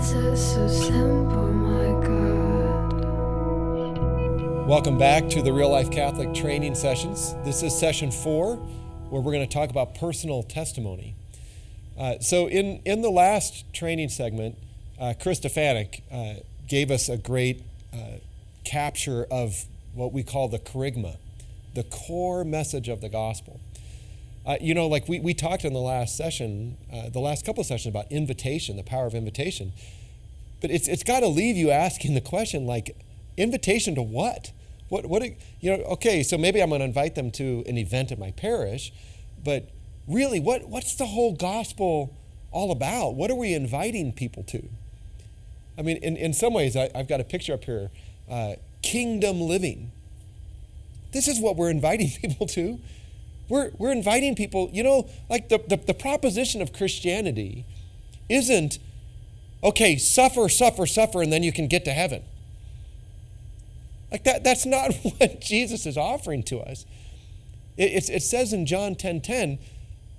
is it so simple, my God? Welcome back to the Real Life Catholic Training Sessions. This is session 4, where we're going to talk about personal testimony. So in the last training segment, Chris Stefanik gave us a great capture of what we call the kerygma, the core message of the gospel. Like we talked in the last session, the last couple of sessions about invitation, the power of invitation. But it's got to leave you asking the question, like, invitation to what? Okay, so maybe I'm going to invite them to an event at my parish, but really, what's the whole gospel all about? What are we inviting people to? I mean, in some ways, I've got a picture up here, kingdom living. This is what we're inviting people to. We're inviting people, like the proposition of Christianity isn't, okay, suffer, and then you can get to heaven. Like that's not what Jesus is offering to us. It says in John 10:10,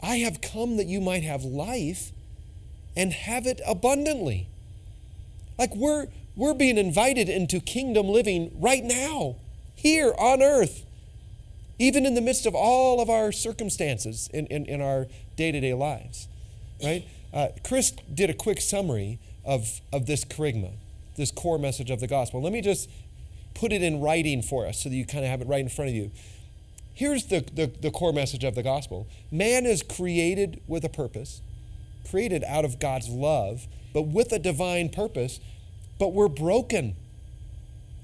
I have come that you might have life and have it abundantly. Like we're being invited into kingdom living right now, here on earth. Even in the midst of all of our circumstances in our day-to-day lives, right? Chris did a quick summary of this kerygma, this core message of the gospel. Let me just put it in writing for us so that you kind of have it right in front of you. Here's the core message of the gospel. Man is created with a purpose, created out of God's love, but with a divine purpose, but we're broken.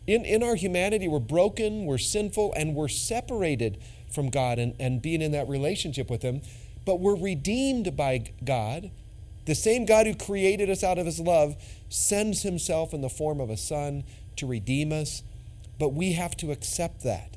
In our humanity, we're broken, we're sinful, and we're separated from God and being in that relationship with Him. But we're redeemed by God. The same God who created us out of His love sends Himself in the form of a Son to redeem us. But we have to accept that.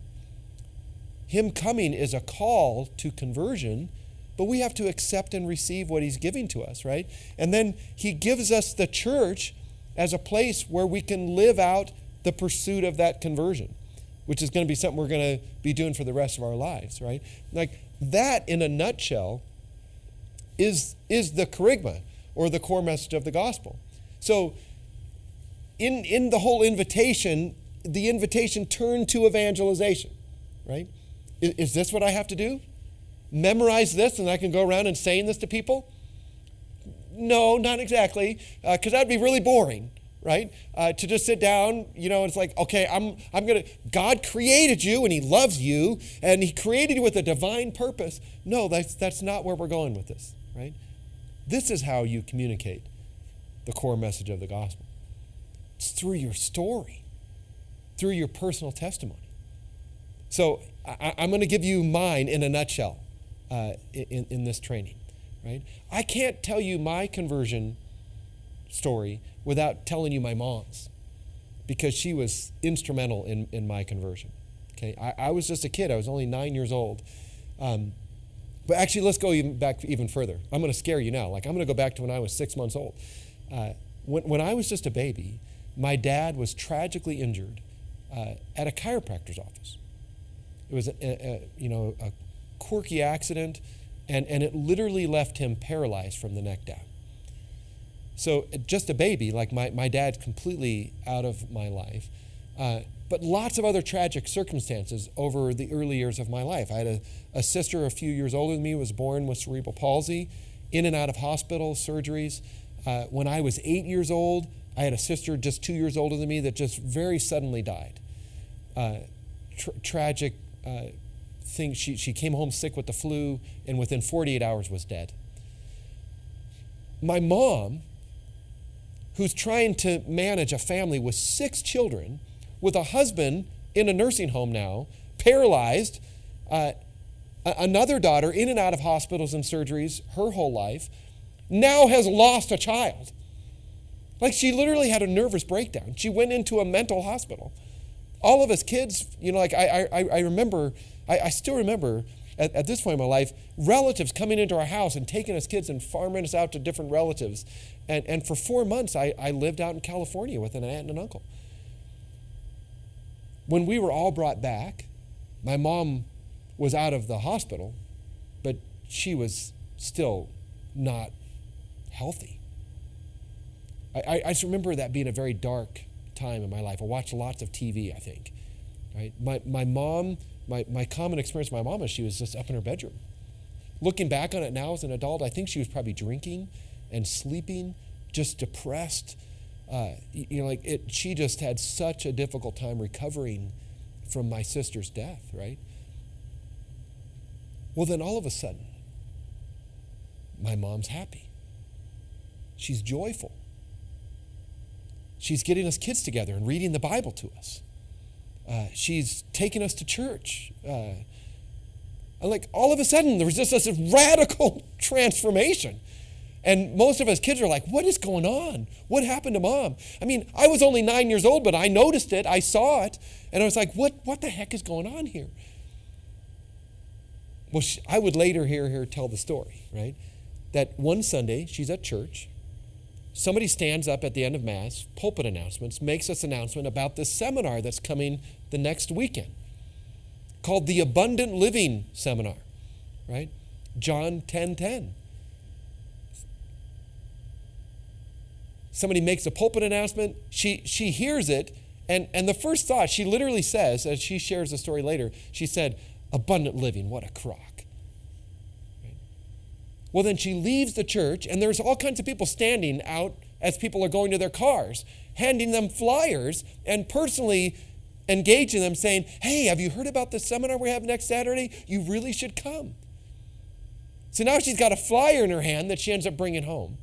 Him coming is a call to conversion, but we have to accept and receive what He's giving to us, right? And then He gives us the church as a place where we can live out the pursuit of that conversion, which is going to be something we're going to be doing for the rest of our lives, right? Like that, in a nutshell, is the kerygma, or the core message of the gospel. So in the whole invitation, the invitation turned to evangelization, right? Is this what I have to do? Memorize this and I can go around and saying this to people? No, not exactly, because that'd be really boring. Right? To just sit down, it's like, okay, God created you and He loves you and He created you with a divine purpose. No, that's not where we're going with this, right? This is how you communicate the core message of the gospel. It's through your story, through your personal testimony. So I'm going to give you mine in a nutshell in this training, right? I can't tell you my conversion story without telling you my mom's, because she was instrumental in my conversion. Okay, I was just a kid. I was only 9 years old. But actually, let's go back even further. I'm going to scare you now. Like, I'm going to go back to when I was 6 months old. When I was just a baby, my dad was tragically injured at a chiropractor's office. It was a quirky accident, and it literally left him paralyzed from the neck down. So just a baby, like my dad's completely out of my life. But lots of other tragic circumstances over the early years of my life. I had a sister a few years older than me, was born with cerebral palsy, in and out of hospital, surgeries. When I was 8 years old, I had a sister just 2 years older than me that just very suddenly died. Tragic thing. She came home sick with the flu and within 48 hours was dead. My mom, who's trying to manage a family with 6 children, with a husband in a nursing home now, paralyzed, another daughter in and out of hospitals and surgeries her whole life, now has lost a child. Like, she literally had a nervous breakdown. She went into a mental hospital. All of us kids, I remember, I still remember at this point in my life, relatives coming into our house and taking us kids and farming us out to different relatives. And for 4 months, I lived out in California with an aunt and an uncle. When we were all brought back, my mom was out of the hospital, but she was still not healthy. I just remember that being a very dark time in my life. I watched lots of TV, I think. Right? My mom, my common experience with my mom is she was just up in her bedroom. Looking back on it now as an adult, I think she was probably drinking and sleeping, just depressed. She just had such a difficult time recovering from my sister's death, right? Well, then all of a sudden, my mom's happy. She's joyful. She's getting us kids together and reading the Bible to us. She's taking us to church. All of a sudden, there was just this radical transformation. And most of us kids are like, what is going on? What happened to Mom? I mean, I was only 9 years old, but I noticed it. I saw it. And I was like, what the heck is going on here? Well, I would later hear her tell the story, right? That one Sunday, she's at church. Somebody stands up at the end of Mass, pulpit announcements, makes this announcement about this seminar that's coming the next weekend called the Abundant Living Seminar, right? John 10:10. Somebody makes a pulpit announcement. She hears it, and the first thought, she literally says, as she shares the story later, she said, abundant living, what a crock. Right? Well, then she leaves the church, and there's all kinds of people standing out as people are going to their cars, handing them flyers and personally engaging them, saying, hey, have you heard about this seminar we have next Saturday? You really should come. So now she's got a flyer in her hand that she ends up bringing home.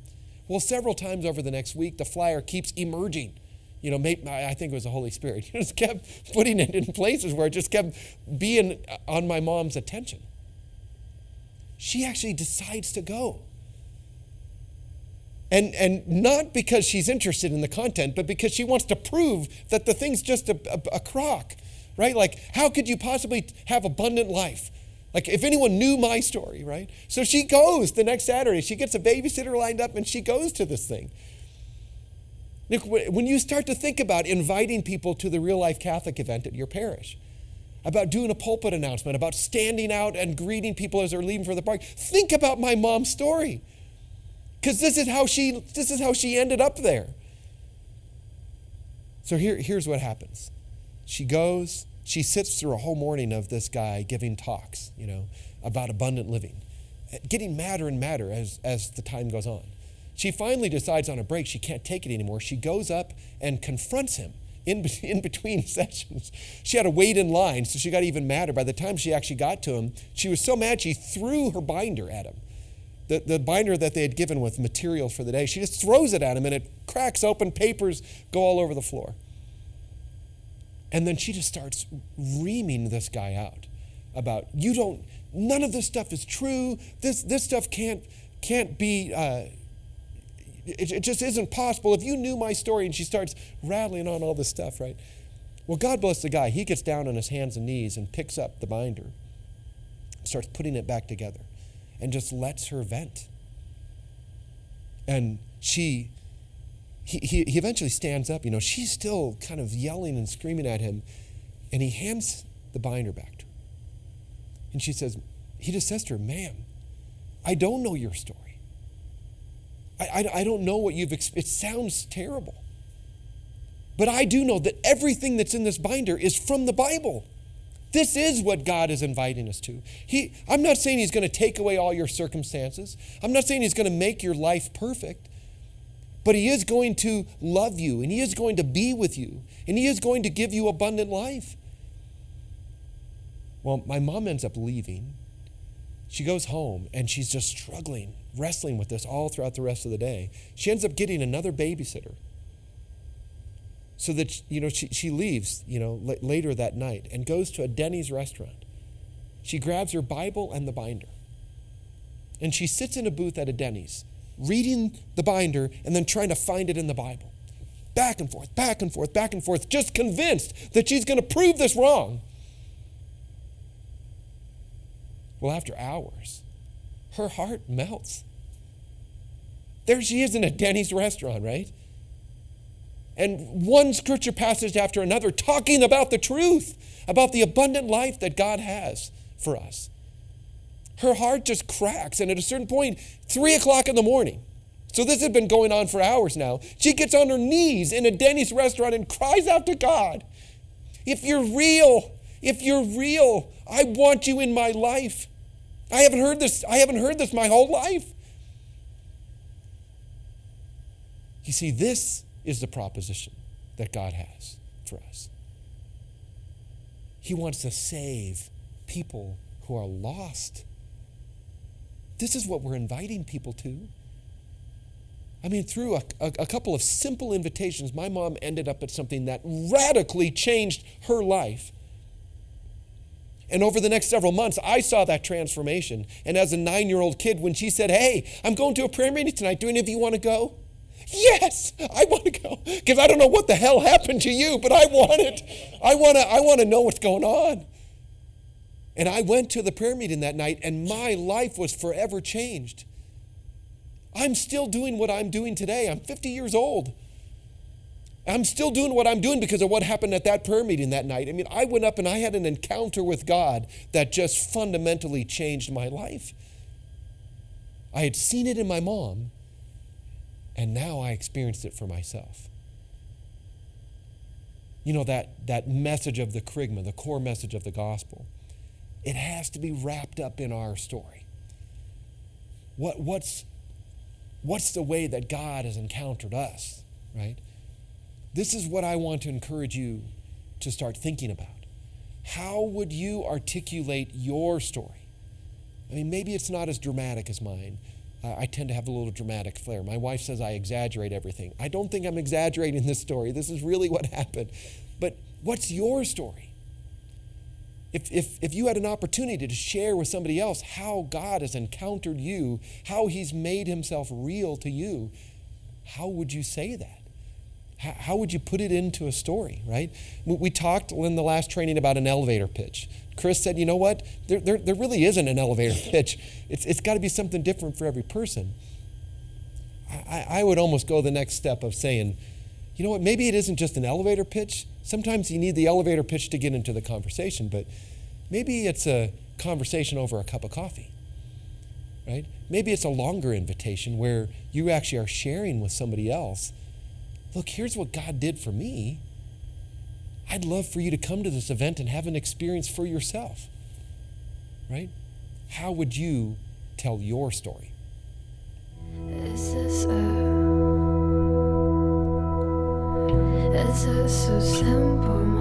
Well, several times over the next week, the flyer keeps emerging. I think it was the Holy Spirit. He just kept putting it in places where it just kept being on my mom's attention. She actually decides to go. And not because she's interested in the content, but because she wants to prove that the thing's just a crock, right? Like, how could you possibly have abundant life? Like, if anyone knew my story, right? So she goes the next Saturday. She gets a babysitter lined up, and she goes to this thing. Look, when you start to think about inviting people to the Real Life Catholic event at your parish, about doing a pulpit announcement, about standing out and greeting people as they're leaving for the park, think about my mom's story. Because this is how she ended up there. So here's what happens. She goes, she sits through a whole morning of this guy giving talks, about abundant living, getting madder and madder as the time goes on. She finally decides on a break she can't take it anymore. She goes up and confronts him in between sessions. She had to wait in line, so she got even madder. By the time she actually got to him, she was so mad she threw her binder at him. The binder that they had given with material for the day, she just throws it at him and it cracks open, papers go all over the floor. And then she just starts reaming this guy out about, none of this stuff is true. This stuff can't be, it just isn't possible. If you knew my story, and she starts rattling on all this stuff, right? Well, God bless the guy. He gets down on his hands and knees and picks up the binder, starts putting it back together, and just lets her vent. And he eventually stands up. She's still kind of yelling and screaming at him, and he hands the binder back to her. And he just says to her, ma'am, I don't know your story. I don't know what you've experienced. It sounds terrible. But I do know that everything that's in this binder is from the Bible. This is what God is inviting us to. I'm not saying he's going to take away all your circumstances. I'm not saying he's going to make your life perfect. But he is going to love you, and he is going to be with you, and he is going to give you abundant life. Well, my mom ends up leaving. She goes home, and she's just struggling, wrestling with this all throughout the rest of the day. She ends up getting another babysitter. So that, she leaves, later that night and goes to a Denny's restaurant. She grabs her Bible and the binder. And she sits in a booth at a Denny's, reading the binder and then trying to find it in the Bible. Back and forth, back and forth, back and forth, just convinced that she's going to prove this wrong. Well, after hours, her heart melts. There she is in a Denny's restaurant, right? And one scripture passage after another talking about the truth, about the abundant life that God has for us. Her heart just cracks. And at a certain point, 3 o'clock in the morning, So this had been going on for hours now. She gets on her knees in a Denny's restaurant and cries out to God, if you're real, I want you in my life. I haven't heard this my whole life. You see, this is the proposition that God has for us. He wants to save people who are lost. This is what we're inviting people to. I mean, through a couple of simple invitations, my mom ended up at something that radically changed her life. And over the next several months, I saw that transformation. And as a 9-year-old kid, when she said, hey, I'm going to a prayer meeting tonight, do any of you want to go? Yes, I want to go. Because I don't know what the hell happened to you, but I want it. I want to know what's going on. And I went to the prayer meeting that night, and my life was forever changed. I'm still doing what I'm doing today. I'm 50 years old. I'm still doing what I'm doing because of what happened at that prayer meeting that night. I mean, I went up and I had an encounter with God that just fundamentally changed my life. I had seen it in my mom, and now I experienced it for myself. You know, that message of the kerygma, the core message of the gospel, it has to be wrapped up in our story. What's the way that God has encountered us, right? This is what I want to encourage you to start thinking about. How would you articulate your story? I mean, maybe it's not as dramatic as mine. I tend to have a little dramatic flair. My wife says I exaggerate everything. I don't think I'm exaggerating this story. This is really what happened. But what's your story? If you had an opportunity to share with somebody else how God has encountered you, how he's made himself real to you, how would you say that? How would you put it into a story, right? We talked in the last training about an elevator pitch. Chris said, you know what? There really isn't an elevator pitch. It's got to be something different for every person. I would almost go the next step of saying, you know what? Maybe it isn't just an elevator pitch. Sometimes you need the elevator pitch to get into the conversation, but maybe it's a conversation over a cup of coffee, right? Maybe it's a longer invitation where you actually are sharing with somebody else. Look, here's what God did for me. I'd love for you to come to this event and have an experience for yourself, right? How would you tell your story? Is it so simple?